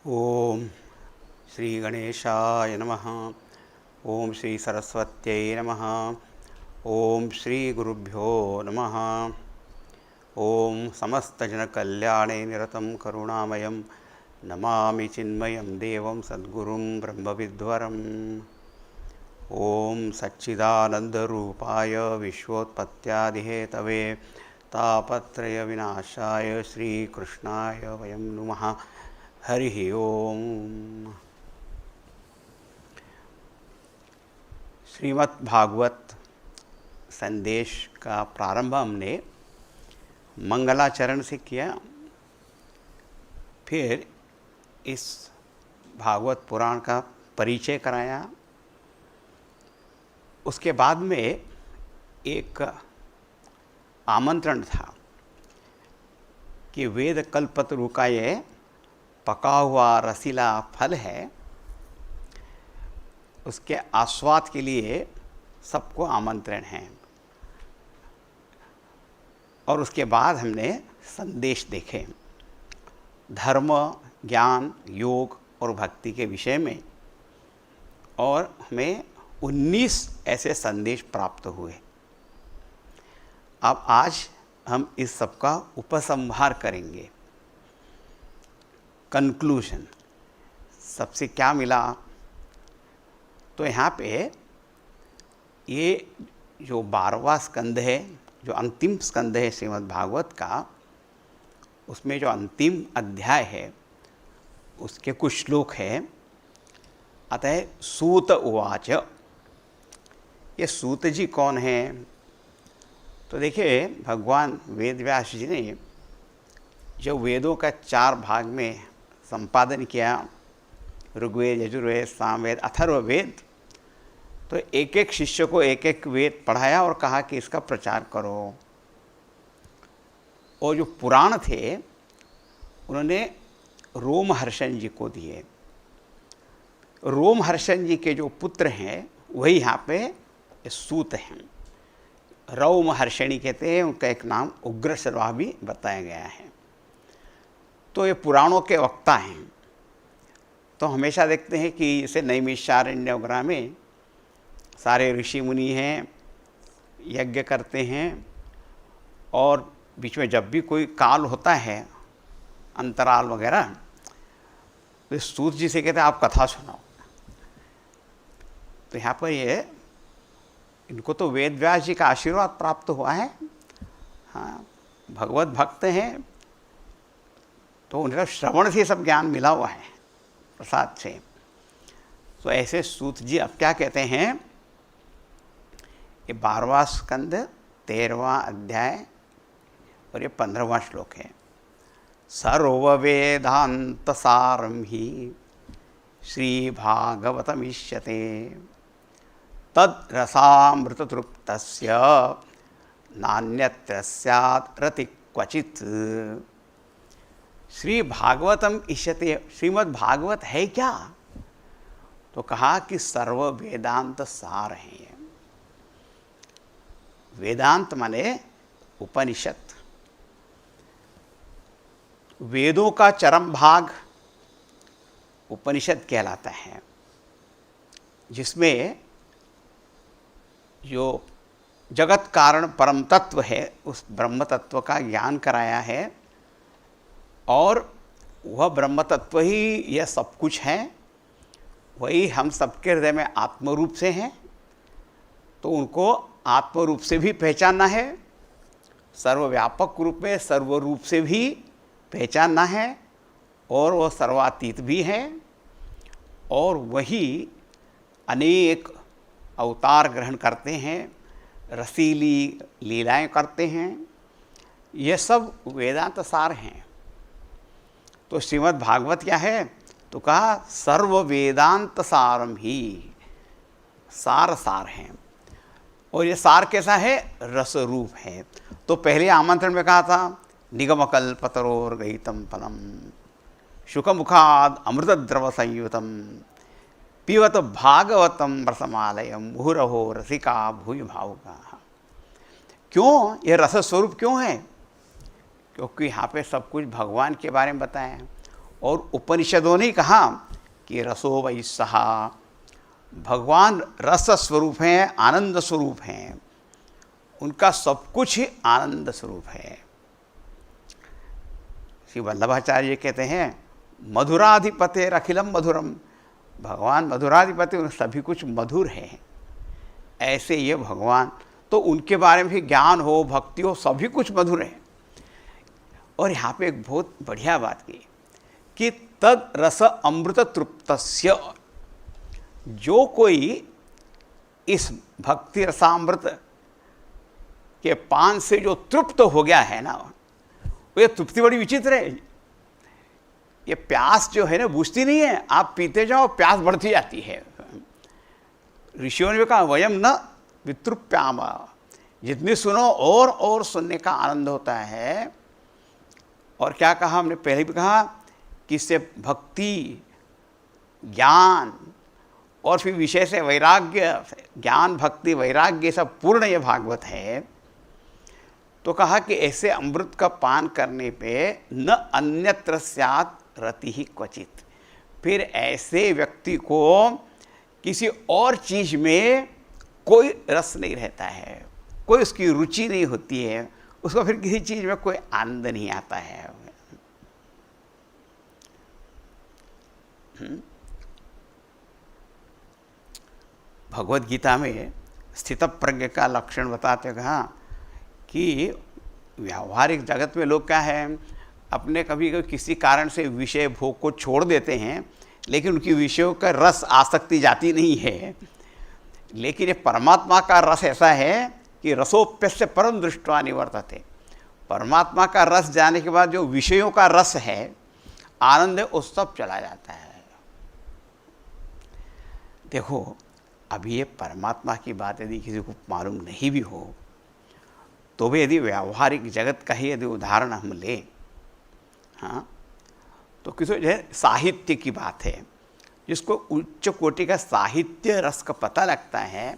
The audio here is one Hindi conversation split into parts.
ओम श्री गणेशाय नमः। ओम श्री सरस्वत्यै नमः। ओम श्री गुरुभ्यो नमः। ओम समस्तजनकल्याणे निरतं करुणामयं नमामि चिन्मयं देवं सद्गुरुं ब्रह्मविद्वरम्। ओम सच्चिदानन्दरूपाय विश्वोत्पत्त्यादिहेतवे तापत्रयविनाशाय श्रीकृष्णाय वयं नुमः। हरि ओम। श्रीमद् भागवत संदेश का प्रारंभ हमने मंगलाचरण से किया। फिर इस भागवत पुराण का परिचय कराया। उसके बाद में एक आमंत्रण था कि वेद कल्पतरु का ये पका हुआ रसीला फल है, उसके आस्वाद के लिए सबको आमंत्रण है। और उसके बाद हमने संदेश देखे धर्म, ज्ञान, योग और भक्ति के विषय में, और हमें 19 ऐसे संदेश प्राप्त हुए। अब आज हम इस सब का उपसंहार करेंगे। कंक्लूजन सबसे क्या मिला, तो यहाँ पे ये जो 12वां स्कंद है, जो अंतिम स्कंद है श्रीमद् भागवत का, उसमें जो अंतिम अध्याय है उसके कुछ श्लोक है। अतः सूत उवाच। ये सूत जी कौन है? तो देखिए, भगवान वेदव्यास जी ने जो वेदों का 4 भाग में संपादन किया, ऋग्वेद, यजुर्वेद, सामवेद, अथर्ववेद, तो एक एक शिष्य को एक एक वेद पढ़ाया और कहा कि इसका प्रचार करो। और जो पुराण थे उन्होंने रोमहर्षण जी को दिए। रोमहर्षण जी के जो पुत्र हैं वही यहाँ पे सूत हैं। रोमहर्षणी कहते हैं, उनका एक नाम उग्रश्रवा भी बताया गया है। तो ये पुराणों के वक्ता हैं। तो हमेशा देखते हैं कि जैसे नैमिषारण्य वगैरह में सारे ऋषि मुनि हैं, यज्ञ करते हैं, और बीच में जब भी कोई काल होता है, अंतराल वगैरह, तो सूत जी से कहते हैं आप कथा सुनाओ। तो यहाँ पर ये इनको तो वेदव्यास जी का आशीर्वाद प्राप्त हुआ है। हाँ, भगवत भक्त हैं, तो उनका श्रवण से सब ज्ञान मिला हुआ है, प्रसाद से। तो ऐसे सूत जी अब क्या कहते हैं, ये 12वां स्कंद 13वां अध्याय और ये 15वां श्लोक है। सर्ववेदांत सारं हि श्री भागवतमिष्यते तद्रसामृततृप्तस्य नान्यत्र स्यात् रति क्वचित्। श्री भागवतम इष्यते, श्रीमद् भागवत है क्या? तो कहा कि सर्व वेदांत सार है ये। वेदांत माने उपनिषद, वेदों का चरम भाग उपनिषद कहलाता है, जिसमें जो जगत कारण परम तत्व है उस ब्रह्म तत्व का ज्ञान कराया है। और वह ब्रह्म तत्व ही यह सब कुछ है, वही हम सबके हृदय में आत्म रूप से हैं। तो उनको आत्म रूप से भी पहचानना है, सर्वव्यापक रूप में सर्वरूप से भी पहचानना है, और वह सर्वातीत भी है, और वही अनेक अवतार ग्रहण करते हैं, रसीली लीलाएं करते हैं। यह सब वेदांत सार हैं। तो श्रीमद् भागवत क्या है? तो कहा सर्व वेदांत सारम ही, सार सार हैं। और ये सार कैसा है? रस रूप है। तो पहले आमंत्रण में कहा था निगमकल्पतरोर्गहितं फलम शुकमुखाद अमृतद्रव संयुतम पिबत भागवतम रसमालयम मुहुरहो रसिका भूय भावुकाः। क्यों ये रस स्वरूप क्यों है? क्योंकि यहाँ पे सब कुछ भगवान के बारे में बताया है। और उपनिषदों ने कहा कि रसो वै सहा, भगवान रस स्वरूप हैं, आनंद स्वरूप हैं, उनका सब कुछ ही आनंद स्वरूप है। श्री वल्लभाचार्य कहते हैं मधुराधिपते अखिलम मधुरम, भगवान मधुराधिपति, उन सभी कुछ मधुर है। ऐसे ये भगवान, तो उनके बारे में भी ज्ञान हो, भक्ति हो, सभी कुछ मधुर है। और यहाँ पे एक बहुत बढ़िया बात की कि तद रस अमृत तृप्तस्य, जो कोई इस भक्ति रसामृत के पान से जो तृप्त हो गया है ना, वो ये तृप्ति बड़ी विचित्र है। ये प्यास जो है ना बुझती नहीं है, आप पीते जाओ प्यास बढ़ती जाती है। ऋषियों ने कहा वयम न वितृप्याम, जितनी सुनो और सुनने का आनंद होता है। और क्या कहा हमने पहले भी कहा कि इससे भक्ति, ज्ञान और फिर विषय से वैराग्य, ज्ञान भक्ति वैराग्य सब पूर्ण ये भागवत है। तो कहा कि ऐसे अमृत का पान करने पे न अन्यत्र स्यात् रति ही क्वचित, फिर ऐसे व्यक्ति को किसी और चीज में कोई रस नहीं रहता है, कोई उसकी रुचि नहीं होती है, उसको फिर किसी चीज में कोई आनंद नहीं आता है। भगवत गीता में स्थित प्रज्ञ का लक्षण बताते कहा कि व्यावहारिक जगत में लोग क्या है, अपने कभी कभी किसी कारण से विषय भोग को छोड़ देते हैं, लेकिन उनकी विषयों का रस आसक्ति जाती नहीं है। लेकिन ये परमात्मा का रस ऐसा है कि रसोप्यस्य परम दृष्ट्वा निवर्तते, परमात्मा का रस जाने के बाद जो विषयों का रस है, आनंद है, वो सब चला जाता है। देखो अभी ये परमात्मा की बात यदि किसी को मालूम नहीं भी हो, तो भी यदि व्यावहारिक जगत का ही यदि उदाहरण हम लें, हाँ, तो किसी जो है साहित्य की बात है, जिसको उच्च कोटि का साहित्य रस का पता लगता है,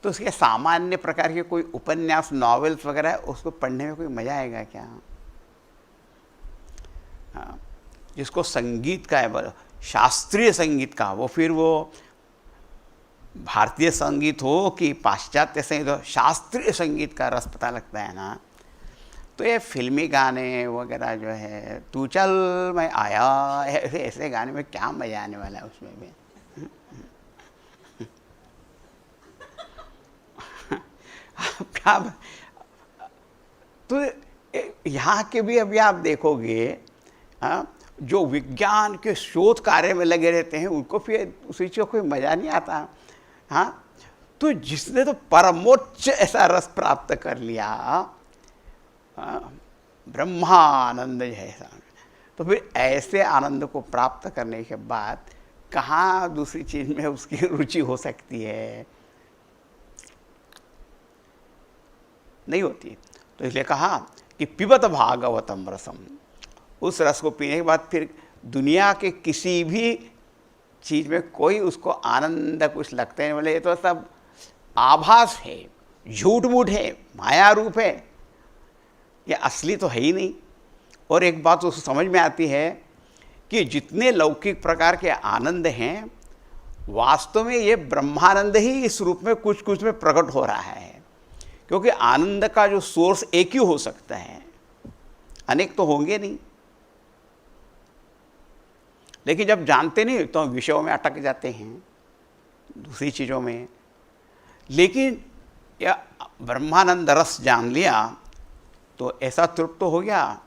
तो उसके सामान्य प्रकार के कोई उपन्यास, नॉवेल्स वगैरह उसको पढ़ने में कोई मजा आएगा क्या? हाँ, जिसको संगीत का है, शास्त्रीय संगीत का, वो फिर वो भारतीय संगीत हो कि पाश्चात्य संगीत हो, शास्त्रीय संगीत का रस पता लगता है ना। तो ये फिल्मी गाने वगैरह जो है, तू चल मैं आया, ऐसे गाने में क्या मजा आने वाला है उसमें भी। क्या तो यहाँ के भी अभी आप देखोगे, जो विज्ञान के शोध कार्य में लगे रहते हैं, उनको फिर उस चीज़ को कोई मजा नहीं आता। हाँ, तो जिसने तो परमोच्च ऐसा रस प्राप्त कर लिया, ब्रह्मानंद जैसा, तो फिर ऐसे आनंद को प्राप्त करने के बाद कहाँ दूसरी चीज में उसकी रुचि हो सकती है? नहीं होती। तो इसलिए कहा कि पिबत भागवतम रसम, उस रस को पीने के बाद फिर दुनिया के किसी भी चीज में कोई उसको आनंद कुछ लगता है, बोले ये तो सब आभास है, झूठ मूठ है, माया रूप है, ये असली तो है ही नहीं। और एक बात उसको समझ में आती है कि जितने लौकिक प्रकार के आनंद हैं, वास्तव में ये ब्रह्मानंद ही इस रूप में कुछ कुछ में प्रकट हो रहा है। क्योंकि आनंद का जो सोर्स एक ही हो सकता है, अनेक तो होंगे नहीं। लेकिन जब जानते नहीं तो विषयों में अटक जाते हैं, दूसरी चीज़ों में। लेकिन यह ब्रह्मानंद रस जान लिया तो ऐसा तृप्त तो हो गया,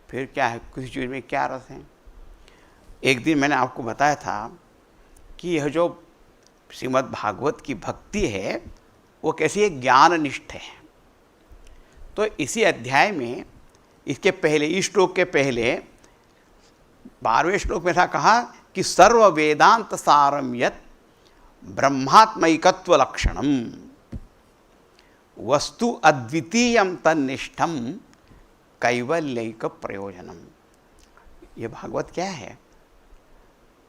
फिर क्या है, किसी चीज़ में क्या रस है। एक दिन मैंने आपको बताया था कि यह जो श्रीमद् भागवत की भक्ति है वो कैसी है, ज्ञाननिष्ठ है। तो इसी अध्याय में इसके पहले, इस श्लोक के पहले 12वें श्लोक में था कहा कि सर्व वेदांत सारम यत् ब्रह्मात्मैकत्व लक्षणम वस्तु अद्वितीयम तन्निष्ठम कैवल्यैक प्रयोजनम। ये भागवत क्या है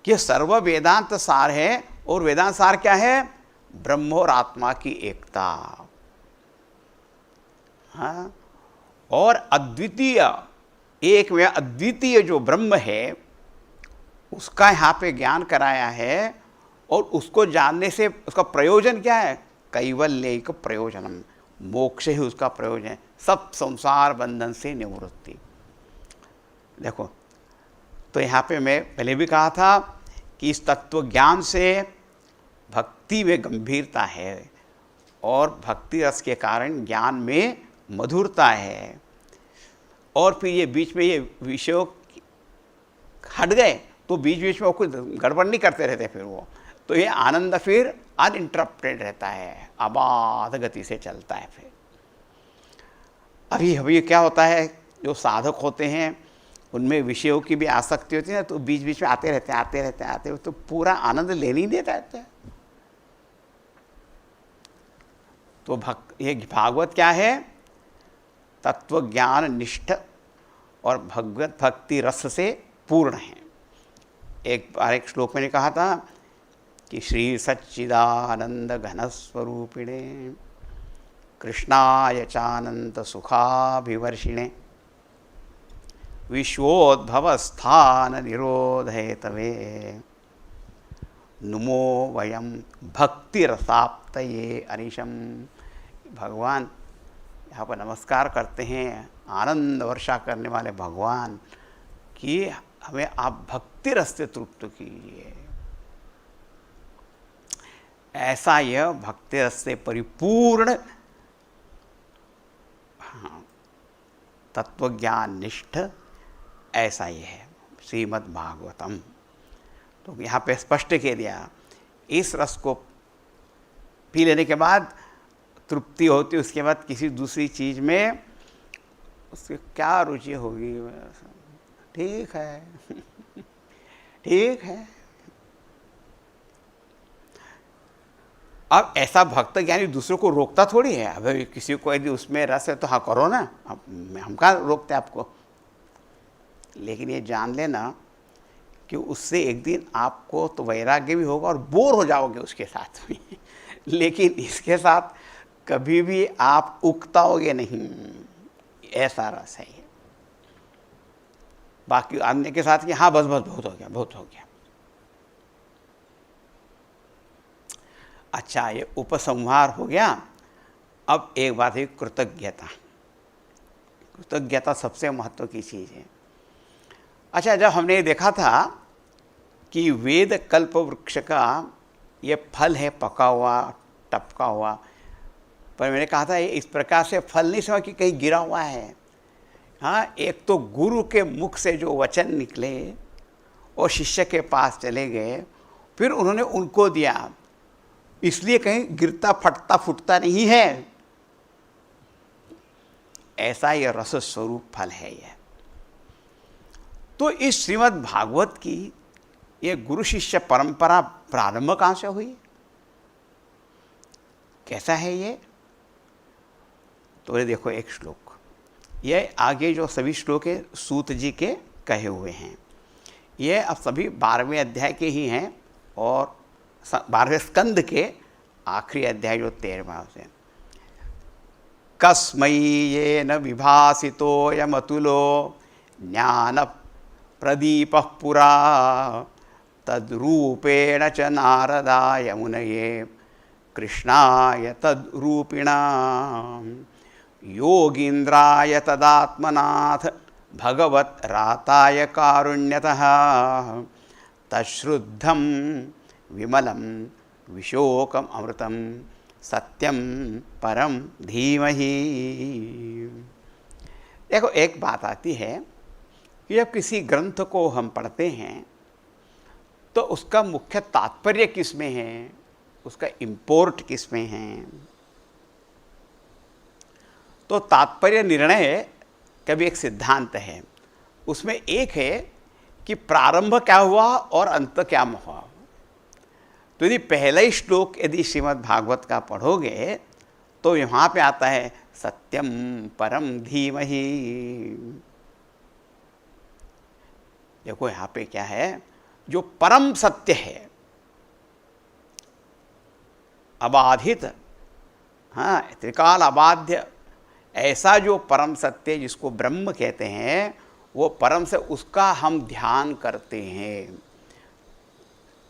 कि सर्व वेदांत सार है, और वेदांत सार क्या है, ब्रह्म और आत्मा की एकता। हाँ, और अद्वितीय एक में अद्वितीय जो ब्रह्म है उसका यहाँ पे ज्ञान कराया है, और उसको जानने से उसका प्रयोजन क्या है? कैवल्यिक प्रयोजनम, मोक्ष ही उसका प्रयोजन है, सब संसार बंधन से निवृत्ति। देखो, तो यहाँ पे मैं पहले भी कहा था कि इस तत्व ज्ञान से भक्ति में गंभीरता है, और भक्ति रस के कारण ज्ञान में मधुरता है, और फिर ये बीच में ये विषयों हट गए तो बीच बीच में वो कुछ गड़बड़ नहीं करते रहते फिर वो, तो ये आनंद फिर अनइंटरप्टेड रहता है, अबाध गति से चलता है। फिर अभी क्या होता है, जो साधक होते हैं उनमें विषयों की भी आसक्ति होती है ना, तो बीच बीच में आते रहते तो पूरा आनंद ले नहीं देता है। तो ये भागवत क्या है? तत्व ज्ञान निष्ठ और भगवत भक्ति रस से पूर्ण है। एक बार एक श्लोक में ने कहा था कि श्री सच्चिदानंद घन स्वरूपिणे कृष्णाय चानंत सुखाभिवर्षिणे विश्वोद्भव स्थान निरोधयतवे नुमो वयम भक्ति रसाप्तये अनिशम। भगवान यहाँ पर नमस्कार करते हैं आनंद वर्षा करने वाले भगवान कि हमें आप भक्ति रस से तृप्त कीजिए। ऐसा यह भक्ति रस से परिपूर्ण तत्वज्ञान निष्ठ ऐसा ही है श्रीमद् भागवतम। तो यहाँ पे स्पष्ट कह दिया, इस रस को पी लेने के बाद तृप्ति होती, उसके बाद किसी दूसरी चीज़ में उसकी क्या रुचि होगी? ठीक है ठीक है। अब ऐसा भक्त ज्ञानी दूसरों को रोकता थोड़ी है। अब किसी को यदि उसमें रस है तो हाँ करो ना, हम कहाँ रोकते आपको। लेकिन ये जान लेना कि उससे एक दिन आपको तो वैराग्य भी होगा और बोर हो जाओगे उसके साथ में लेकिन इसके साथ कभी भी आप उकताओगे नहीं, ऐसा रस है ये। बाकी अन्य के साथ कि हाँ बस बस बहुत हो गया। अच्छा, ये उपसंहार हो गया। अब एक बात है, कृतज्ञता। कृतज्ञता सबसे महत्व की चीज़ है। अच्छा, जब हमने देखा था कि वेद कल्प वृक्ष का ये फल है पका हुआ टपका हुआ, पर मैंने कहा था ये इस प्रकार से फल नहीं समझ कि कहीं गिरा हुआ है। हाँ, एक तो गुरु के मुख से जो वचन निकले और शिष्य के पास चले गए, फिर उन्होंने उनको दिया, इसलिए कहीं गिरता फटता फुटता नहीं है। ऐसा ये रस स्वरूप फल है ये। तो इस श्रीमद् भागवत की ये गुरु शिष्य परंपरा प्रारंभ कहाँ से हुई? कैसा है ये? तो ये देखो एक श्लोक, ये आगे जो सभी श्लोक है सूत जी के कहे हुए हैं। ये अब सभी 12वें अध्याय के ही हैं और 12वें स्कंद के आखिरी अध्याय जो 13वां से। कस्मै येन विभासितो यमतुलो ज्ञान प्रदीपः पुरा तद्रूपेण च नारदाय मुनये कृष्णाय तद्रूपिणा योगीन्द्राय तदात्मनाथ भगवत राताय कारुण्यतः तश्रुद्धं विमलं विशोकम अमृतम सत्यम परम धीमहि। देखो, एक बात आती है कि जब किसी ग्रंथ को हम पढ़ते हैं तो उसका मुख्य तात्पर्य किस में है, उसका इम्पोर्ट किस में है। तो तात्पर्य निर्णय का भी एक सिद्धांत है। उसमें एक है कि प्रारंभ क्या हुआ और अंत क्या हुआ। तो यदि पहला ही श्लोक यदि श्रीमद् भागवत का पढ़ोगे तो यहाँ पे आता है सत्यम परम धीमहि। देखो यहाँ पे क्या है, जो परम सत्य है, अबाधित, हाँ त्रिकाल अबाध्य, ऐसा जो परम सत्य जिसको ब्रह्म कहते हैं, वो परम से उसका हम ध्यान करते हैं।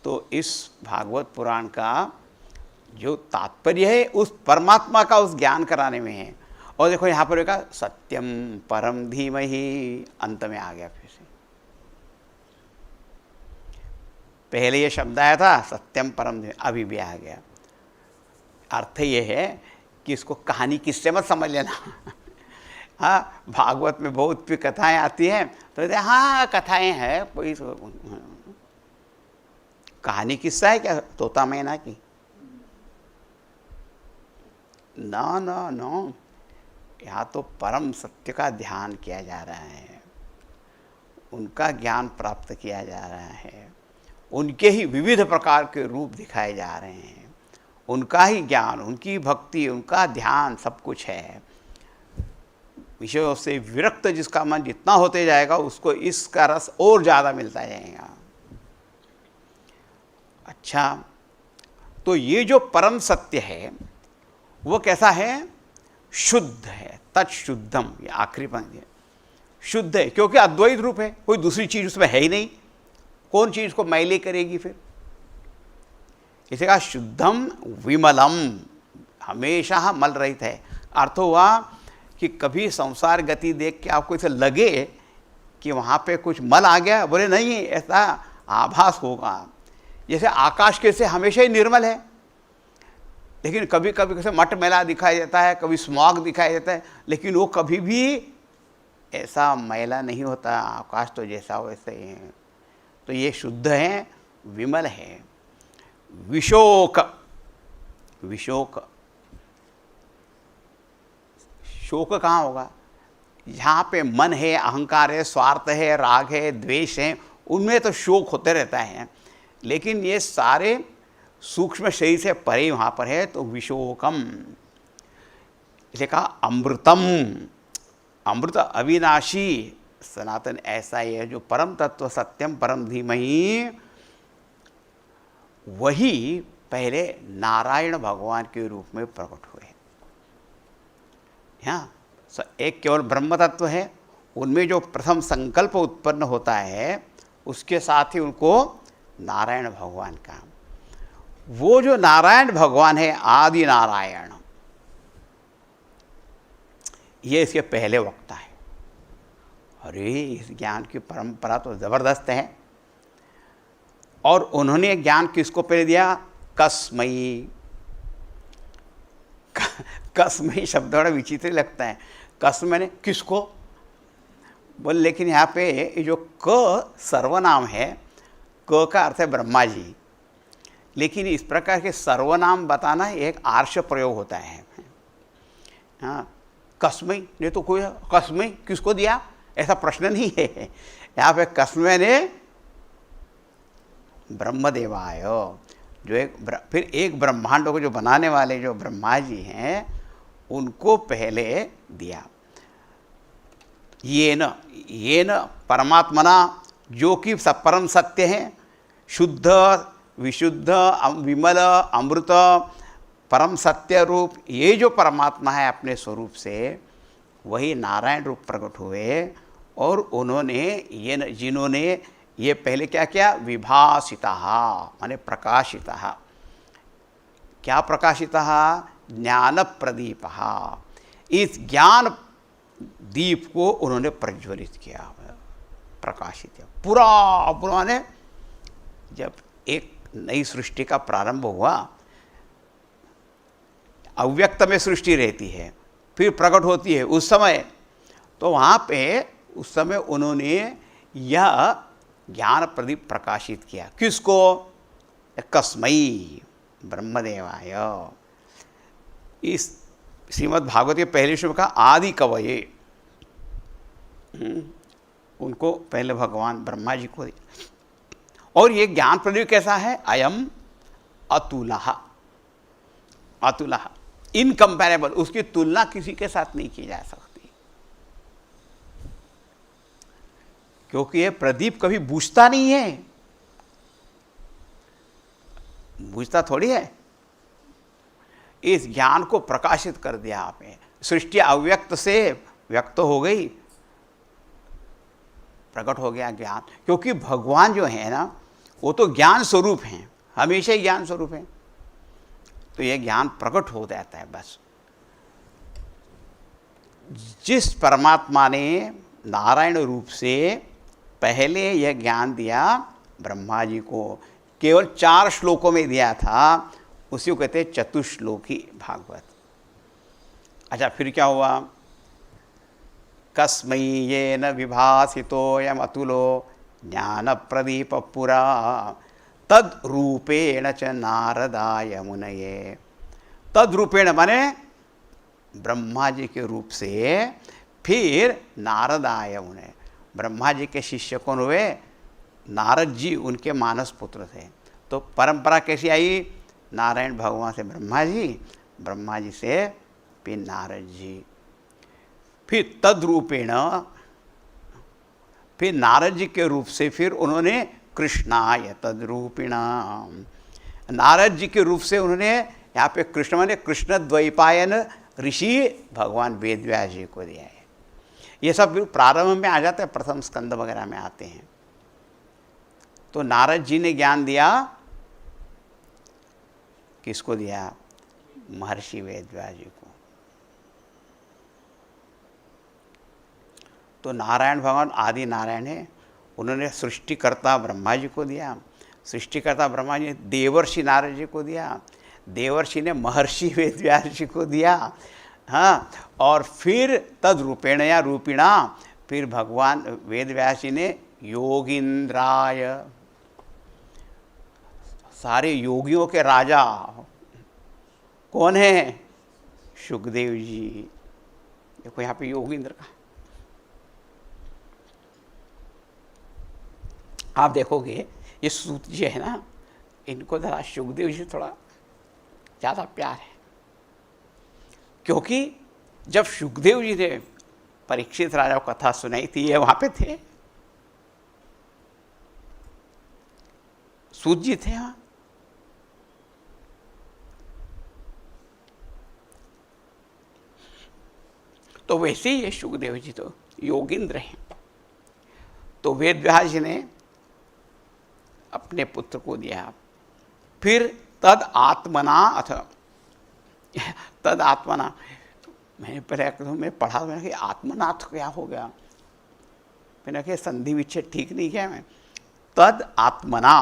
तो इस भागवत पुराण का जो तात्पर्य है उस परमात्मा का उस ज्ञान कराने में है। और देखो यहाँ पर कहा सत्यम परम धीमहि, अंत में आ गया फिर से। पहले ये शब्द आया था सत्यम परम धीमहि, अभी भी आ गया। अर्थ ये है कि इसको कहानी किससे मत समझ लेना। हाँ, भागवत में बहुत भी कथाएं आती हैं तो कहते हैं हाँ कथाएं हैं, कोई कहानी किस्सा है क्या तोता मैना की? ना ना ना, यहाँ तो परम सत्य का ध्यान किया जा रहा है, उनका ज्ञान प्राप्त किया जा रहा है, उनके ही विविध प्रकार के रूप दिखाए जा रहे हैं, उनका ही ज्ञान, उनकी भक्ति, उनका ध्यान सब कुछ है। विषयों से विरक्त जिसका मन जितना होते जाएगा उसको इसका रस और ज़्यादा मिलता जाएगा। अच्छा, तो ये जो परम सत्य है वो कैसा है? शुद्ध है, तत्शुद्धम, ये आखिरी पंक्ति है। शुद्ध है क्योंकि अद्वैत रूप है, कोई दूसरी चीज उसमें है ही नहीं, कौन चीज को मैली करेगी फिर? इसे कहा शुद्धम विमलम, हमेशा मल रहित है। अर्थ हुआ कि कभी संसार गति देख के आपको इसे लगे कि वहाँ पे कुछ मल आ गया, बोले नहीं, ऐसा आभास होगा। जैसे आकाश कैसे हमेशा ही निर्मल है, लेकिन कभी कभी कैसे मट मैला दिखाई देता है, कभी स्मॉग दिखाई देता है, लेकिन वो कभी भी ऐसा मैला नहीं होता। आकाश तो जैसा वैसे ही है। तो ये शुद्ध है, विमल है। विशोक, विशोक, शोक कहाँ होगा? जहाँ पे मन है, अहंकार है, स्वार्थ है, राग है, द्वेष है, उनमें तो शोक होते रहता है। लेकिन ये सारे सूक्ष्म शरीर से परे वहाँ पर है, तो विशोकम। इसे कहा अमृतम, अमृत अविनाशी सनातन ऐसा ही है जो परम तत्व सत्यम परम धीमहि, वही पहले नारायण भगवान के रूप में प्रकट हुए। हाँ, एक केवल ब्रह्म तत्व है, उनमें जो प्रथम संकल्प उत्पन्न होता है उसके साथ ही उनको नारायण भगवान का, वो जो नारायण भगवान है आदि नारायण, ये इसके पहले वक्ता है। अरे इस ज्ञान की परंपरा तो ज़बरदस्त है। और उन्होंने ज्ञान किसको पहले दिया? कस्मई। कस्मई शब्द बड़ा विचित्र लगता है। कस्म ने किसको बोल, लेकिन यहाँ पे ये जो क सर्वनाम है, क का अर्थ है ब्रह्मा जी, लेकिन इस प्रकार के सर्वनाम बताना एक आर्ष प्रयोग होता है। हाँ, कस्मई ने तो कोई कस्मई किसको दिया ऐसा प्रश्न नहीं है। यहाँ पे कस्मै ने ब्रह्मदेवाय, जो फिर एक ब्रह्मांड को जो बनाने वाले जो ब्रह्मा जी हैं उनको पहले दिया। ये न परमात्मना, जो कि परम सत्य है, शुद्ध विशुद्ध विमल अमृत परम सत्य रूप, ये जो परमात्मा है अपने स्वरूप से, वही नारायण रूप प्रकट हुए। और उन्होंने ये जिन्होंने ये पहले क्या किया? विभासिता माने प्रकाशिता। क्या प्रकाशिता? ज्ञान प्रदीप। इस ज्ञान दीप को उन्होंने प्रज्वलित किया, प्रकाशित किया। पूरा ने जब एक नई सृष्टि का प्रारंभ हुआ, अव्यक्त में सृष्टि रहती है, फिर प्रकट होती है उस समय, तो वहाँ पे उस समय उन्होंने यह ज्ञान प्रदीप प्रकाशित किया। किसको? कस्मई ब्रह्मदेवाय। इस श्रीमद् भागवत के पहले श्लोक का आदि कवये, उनको पहले भगवान ब्रह्मा जी को दिया। और ये ज्ञान प्रदीप कैसा है? अयम अतुलः, अतुलः इनकम्पैरेबल, उसकी तुलना किसी के साथ नहीं की जा सकती, क्योंकि ये प्रदीप कभी बुझता नहीं है, बुझता थोड़ी है। इस ज्ञान को प्रकाशित कर दिया आपने। सृष्टि अव्यक्त से व्यक्त हो गई, प्रकट हो गया ज्ञान, क्योंकि भगवान जो है ना वो तो ज्ञान स्वरूप हैं, हमेशा ही ज्ञान स्वरूप हैं, तो ये ज्ञान प्रकट हो जाता है बस। जिस परमात्मा ने नारायण रूप से पहले यह ज्ञान दिया ब्रह्मा जी को, केवल 4 श्लोकों में दिया था, उसी को कहते हैं चतुश्लोकी भागवत। अच्छा, फिर क्या हुआ? कस्मै येन विभासितोऽयम् अतुलो ज्ञान प्रदीप पुरा तद रूपेण च नारदाय मुनये। तद रूपेण माने ब्रह्मा जी के रूप से फिर नारदाय मुने, ब्रह्मा जी के शिष्य कौन हुए? नारद जी उनके मानस पुत्र थे। तो परंपरा कैसी आई? नारायण भगवान से ब्रह्मा जी, ब्रह्मा जी से फिर नारद जी, फिर तद्रूपेण, फिर नारद जी के रूप से फिर उन्होंने कृष्णाय तद्रूपिणा, नारद जी के रूप से उन्होंने यहाँ पे कृष्ण माने कृष्ण द्वैपायन ऋषि भगवान वेद व्यास जी को दिया है। ये सब प्रारंभ में आ जाता है, प्रथम स्कंद वगैरह में आते हैं। तो नारद जी ने ज्ञान दिया, किसको दिया? महर्षि वेद व्यास जी को। तो नारायण भगवान आदि नारायण है, उन्होंने सृष्टिकर्ता ब्रह्मा जी को दिया, सृष्टिकर्ता ब्रह्मा जी ने देवर्षि नारद जी को दिया, देवर्षि ने महर्षि वेद व्यास जी को दिया। हाँ, और फिर तद रूपेण या रूपिणा फिर भगवान वेद व्यास जी ने योगींद्राय, सारे योगियों के राजा कौन है? शुकदेव जी। देखो यहाँ पे योगींद्र का आप देखोगे, ये सूत जी है ना, इनको जरा शुकदेव जी थोड़ा ज़्यादा प्यार है, क्योंकि जब शुकदेव जी ने परीक्षित राजा को कथा सुनाई थी, ये वहाँ पे थे, सूत जी थे वहाँ। तो वैसे ही ये शुकदेव जी तो योगींद्र हैं। तो वेद व्यास जी ने अपने पुत्र को दिया। फिर तद आत्मना, अथ तद आत्मना, मैंने पहले मैं पढ़ा मैंने कि आत्मनाथ क्या हो गया, मैंने कहा संधि विच्छेद ठीक नहीं किया मैं। तद आत्मना,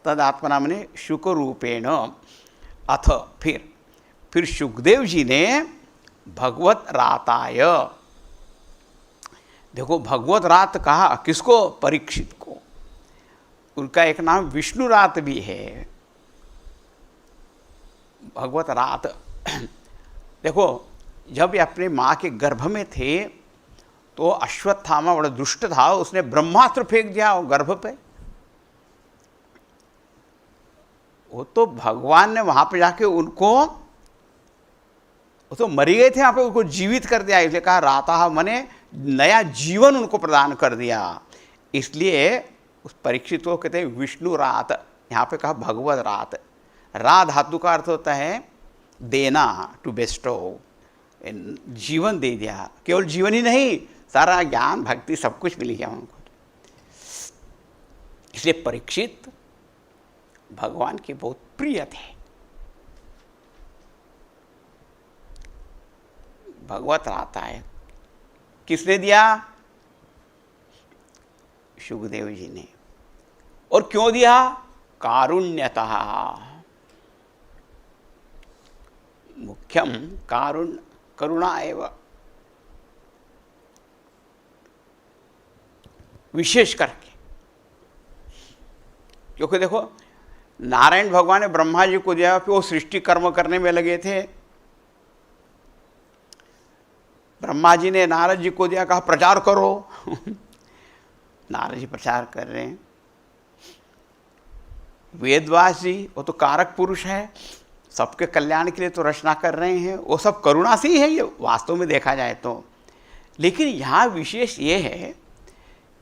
तद आत्मना मैंने शुक रूपेण, अथ फिर शुकदेव जी ने भगवत राताय, देखो भगवत रात कहा किसको? परीक्षित को। उनका एक नाम विष्णु रात भी है, भगवत रात। देखो जब ये अपने माँ के गर्भ में थे तो अश्वत्थामा बड़ा दुष्ट था, उसने ब्रह्मास्त्र फेंक दिया वो गर्भ पे। वो तो भगवान ने वहां पे जाके उनको, वो तो मरी गए थे, यहाँ पे उनको जीवित कर दिया। इसलिए कहा राता मने नया जीवन उनको प्रदान कर दिया। इसलिए उस परीक्षित को कहते हैं विष्णु रात, यहाँ पे कहा भगवत रात। रा धातु का अर्थ होता है देना, टू बेस्टो, जीवन दे दिया। केवल जीवन ही नहीं, सारा ज्ञान भक्ति सब कुछ मिल गया उनको। इसलिए परीक्षित भगवान के बहुत प्रिय थे। भगवत राता है किसने दिया? शुकदेव जी ने। और क्यों दिया? कारुण्यतः, मुख्यम करुणा एवं, विशेष करके। क्योंकि देखो नारायण भगवान ने ब्रह्मा जी को दिया, फिर वो सृष्टि कर्म करने में लगे थे। ब्रह्मा जी ने नारद जी को दिया, कहा प्रचार करो। नारद जी प्रचार कर रहे हैं। वेदव्यास जी वो तो कारक पुरुष है, सबके कल्याण के लिए तो रचना कर रहे हैं, वो सब करुणा से ही है ये वास्तव में देखा जाए तो। लेकिन यहाँ विशेष ये है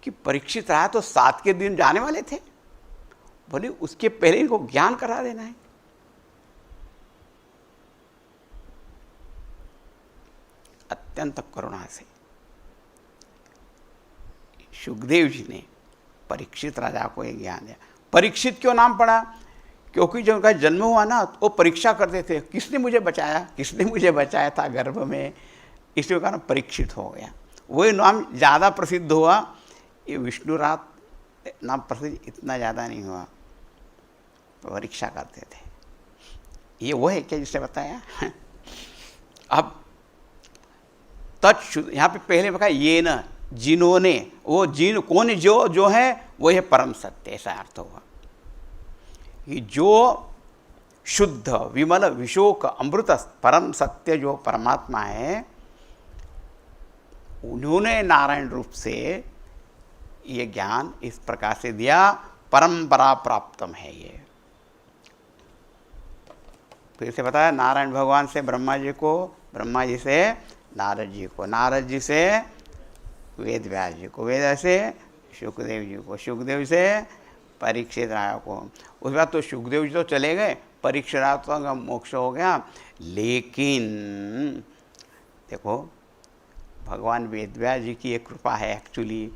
कि परीक्षित राजा तो 7 के दिन जाने वाले थे, बोले उसके पहले इनको ज्ञान करा देना है। अत्यंत करुणा से सुखदेव जी ने परीक्षित राजा को ये ज्ञान दिया। परीक्षित क्यों नाम पड़ा? क्योंकि जब उनका जन्म हुआ ना, वो परीक्षा करते थे, किसने मुझे बचाया, किसने मुझे बचाया था गर्भ में, इसलिए कारण परीक्षित हो गया। वही नाम ज़्यादा प्रसिद्ध हुआ। ये विष्णुरात नाम प्रसिद्ध इतना ज़्यादा नहीं हुआ, परीक्षा करते थे। ये वो है क्या जिसने बताया? अब तत्शुद्ध, यहाँ पे पहले बताया ये न, जिन्होंने, वो जिन कौन, जो है वो है परम सत्य, ऐसा अर्थ हुआ कि जो शुद्ध विमल विशोक अमृत परम सत्य जो परमात्मा है, उन्होंने नारायण रूप से ये ज्ञान इस प्रकार से दिया, परंपरा प्राप्तम है ये। फिर से बताया, नारायण भगवान से ब्रह्मा जी को, ब्रह्मा जी से नारद जी को, नारद जी से वेद व्यास जी को, वेद से सुखदेव जी को, सुखदेव से परीक्षित राजा को। उसके बाद तो सुखदेव जी तो चले गए, परीक्षित राजा तो मोक्ष हो गया। लेकिन देखो, भगवान वेद व्यास जी की एक कृपा है एक्चुअली,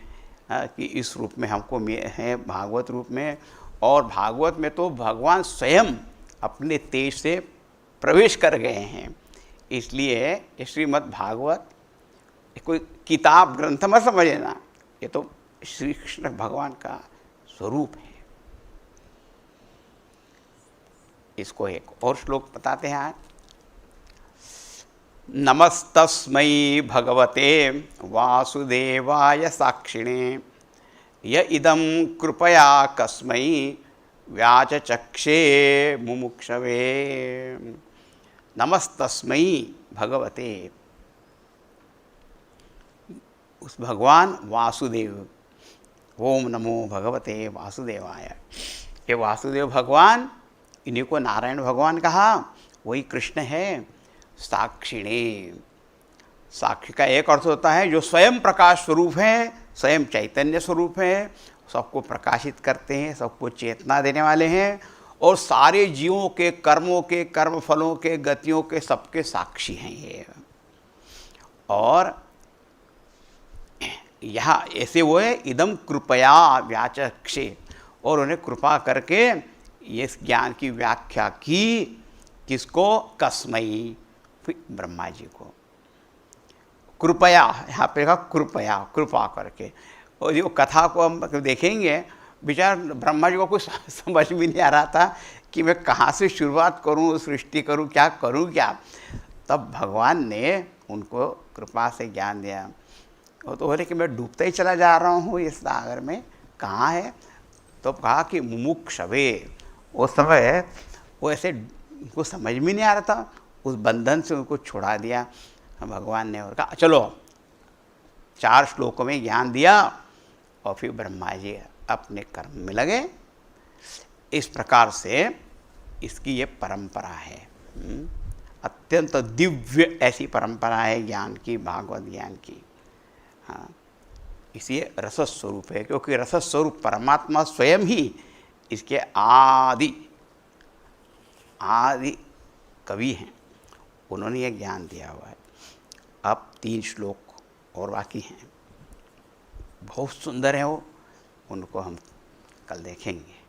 कि इस रूप में हमको है, भागवत रूप में। और भागवत में तो भगवान स्वयं अपने तेज से प्रवेश कर गए हैं। इसलिए श्रीमद् भागवत कोई किताब ग्रंथ मत समझे ना, ये तो श्री कृष्ण भगवान का स्वरूप है। इसको एक और श्लोक बताते हैं। नमस्तस्मै भगवते वासुदेवाय साक्षिणे य इदं कृपया कस्मै व्याचचक्षे मुमुक्षवे। नमस्तस्मै भगवते, उस भगवान वासुदेव, ओम नमो भगवते वासुदेवाय। ये वासुदेव भगवान, इन्हीं को नारायण भगवान कहा, वही कृष्ण है। साक्षिणे, साक्षी का एक अर्थ होता है जो स्वयं प्रकाश स्वरूप है, स्वयं चैतन्य स्वरूप है, सबको प्रकाशित करते हैं, सबको चेतना देने वाले हैं, और सारे जीवों के कर्मों के, कर्म फलों के, गतियों के, सबके साक्षी हैं ये। और यहाँ ऐसे वो है, इदम कृपया व्याचक्षे, और उन्हें कृपा करके ये ज्ञान की व्याख्या की। किसको? कस्मई, ब्रह्मा जी को। कृपया, यहाँ पे कहा कृपया, कृपा करके। और ये कथा को हम देखेंगे, विचार ब्रह्मा जी को कुछ समझ में नहीं आ रहा था कि मैं कहाँ से शुरुआत करूँ, सृष्टि करूँ, क्या करूँ क्या। तब भगवान ने उनको कृपा से ज्ञान दिया। वो तो बोले कि मैं डूबता ही चला जा रहा हूँ इस सागर में, कहाँ है? तो कहा कि मुमुक्षवे। उस समय वो ऐसे उनको समझ में नहीं आ रहा था, उस बंधन से उनको छुड़ा दिया भगवान ने, और कहा चलो 4 श्लोकों में ज्ञान दिया। और फिर ब्रह्मा जी अपने कर्म में लगे। इस प्रकार से इसकी ये परंपरा है, अत्यंत दिव्य ऐसी परंपरा है ज्ञान की, भागवत ज्ञान की। हाँ, इसलिए रसस्वरूप है, क्योंकि रसस्वरूप परमात्मा स्वयं ही इसके आदि कवि हैं, उन्होंने ये ज्ञान दिया हुआ है। अब 3 श्लोक और बाकी हैं, बहुत सुंदर है वो, उनको हम कल देखेंगे।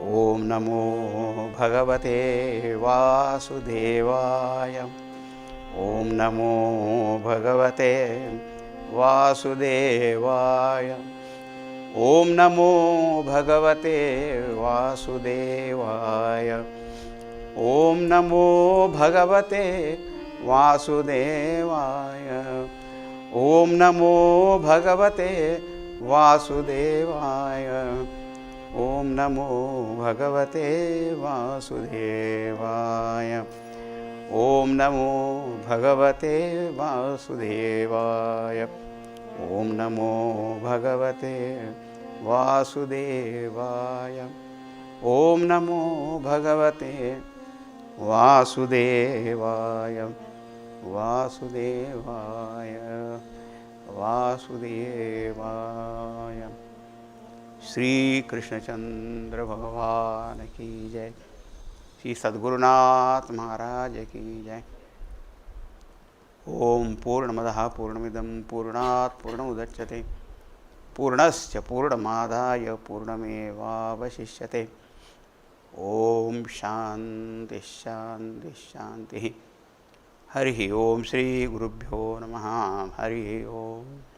ओम नमो भगवते वासुदेवाय। ओम नमो भगवते वासुदेवाय। ओम नमो भगवते वासुदेवाय। ओम नमो भगवते वासुदेवाय। ओम नमो भगवते वासुदेवाय। ओम नमो भगवते वासुदेवाय। ओम नमो भगवते वासुदेवाय। ओम नमो भगवते वासुदेवाय। ओम नमो भगवते वासुदेवाय। वासुदेवाय वासुदेवाय। श्री कृष्णचंद्र भगवान की जय। श्री सद्गुरुनाथ महाराज की जय। ओम पूर्णमदः पूर्णमिदं पूर्णात् पूर्णमुदच्यते पूर्णस्य पूर्णमादाय पूर्णमेवावशिष्यते। ओम शांति शांति शांति। हरि ओम। श्री गुरुभ्यो नमः। हरि ओम।